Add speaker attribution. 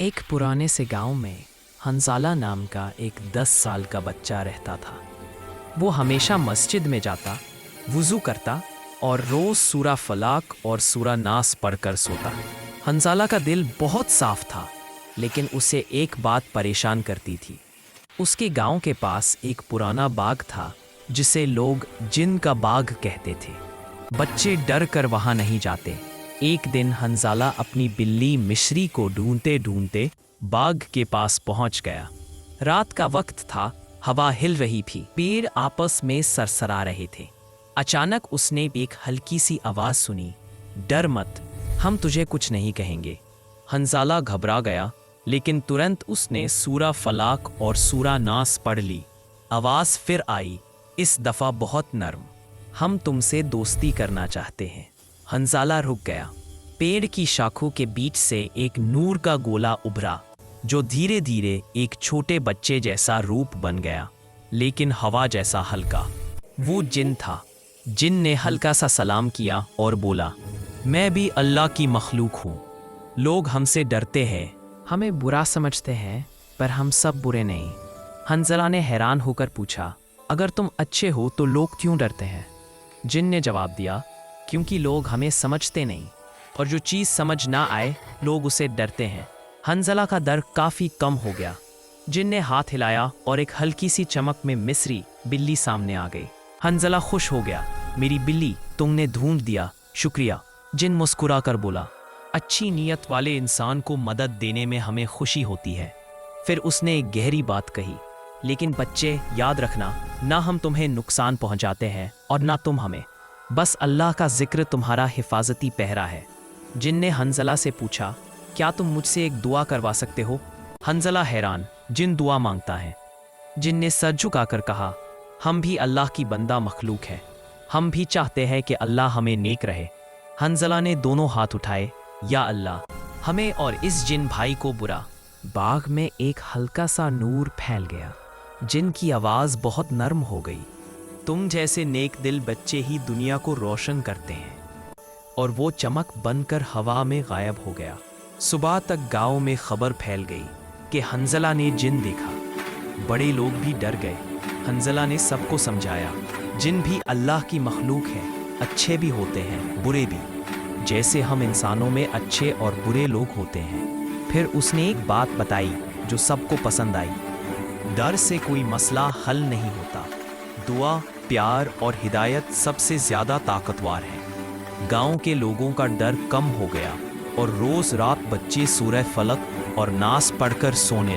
Speaker 1: एक पुराने से गांव में हंजाला नाम का एक 10 साल का बच्चा रहता था। वो हमेशा मस्जिद में जाता, वुज़ू करता और रोज़ सूरा फलाक और सूरा नास पढ़कर सोता। हंजाला का दिल बहुत साफ था, लेकिन उसे एक बात परेशान करती थी। उसके गांव के पास एक पुराना बाग था जिसे लोग जिन का बाग कहते थे। बच्चे डर कर वहां नहीं जाते। एक दिन हंजाला अपनी बिल्ली मिश्री को ढूंढते ढूंढते बाग के पास पहुंच गया। रात का वक्त था, हवा हिल रही थी, पेड़ आपस में सरसरा रहे थे। अचानक उसने एक हल्की सी आवाज सुनी, डर मत, हम तुझे कुछ नहीं कहेंगे। हंजाला घबरा गया, लेकिन तुरंत उसने सूरा फलाक और सूरा नास पढ़ ली। आवाज फिर आई, इस दफा बहुत नरम, हम तुमसे दोस्ती करना चाहते हैं। हंजाला रुक गया। पेड़ की शाखों के बीच से एक नूर का गोला उभरा, जो धीरे धीरे एक छोटे बच्चे जैसा रूप बन गया, लेकिन हवा जैसा हल्का। वो जिन था। जिन ने हल्का सा सलाम किया और बोला, मैं भी अल्लाह की मखलूक हूँ। लोग हमसे डरते हैं, हमें बुरा समझते हैं, पर हम सब बुरे नहीं। हंजाला ने हैरान होकर पूछा, अगर तुम अच्छे हो तो लोग क्यों डरते हैं? जिन ने जवाब दिया, क्योंकि लोग हमें समझते नहीं, और जो चीज़ समझ ना आए लोग उसे डरते हैं। हंजाला का डर काफ़ी कम हो गया। जिन ने हाथ हिलाया और एक हल्की सी चमक में मिस्री बिल्ली सामने आ गई। हंजाला खुश हो गया, मेरी बिल्ली, तुमने ढूंढ दिया, शुक्रिया। जिन मुस्कुरा कर बोला, अच्छी नीयत वाले इंसान को मदद देने में हमें खुशी होती है। फिर उसने एक गहरी बात कही, लेकिन बच्चे याद रखना, ना हम तुम्हें नुकसान पहुंचाते हैं और ना तुम हमें। बस अल्लाह का जिक्र तुम्हारा हिफाजती पहरा है। जिन ने हंजाला से पूछा, क्या तुम मुझसे एक दुआ करवा सकते हो? हंजाला हैरान, जिन दुआ मांगता है? जिन ने सर झुकाकर कहा, हम भी अल्लाह की बंदा मखलूक है, हम भी चाहते हैं कि अल्लाह हमें नेक रहे। हंजाला ने दोनों हाथ उठाए, या अल्लाह, हमें और इस जिन भाई को बुरा। बाग में एक हल्का सा नूर फैल गया। जिन की आवाज़ बहुत नरम हो गई, तुम जैसे नेक दिल बच्चे ही दुनिया को रोशन करते हैं। और वो चमक बनकर हवा में गायब हो गया। सुबह तक गांव में खबर फैल गई कि हंजाला ने जिन देखा। बड़े लोग भी डर गए। हंजाला ने सबको समझाया, जिन भी अल्लाह की मखलूक है, अच्छे भी होते हैं, बुरे भी, जैसे हम इंसानों में अच्छे और बुरे लोग होते हैं। फिर उसने एक बात बताई जो सबको पसंद आई, डर से कोई मसला हल नहीं होता, दुआ, प्यार और हिदायत सबसे ज़्यादा ताकतवर है। गांव के लोगों का डर कम हो गया और रोज़ रात बच्चे सूरह फलक और नास पढ़कर सोने लगे।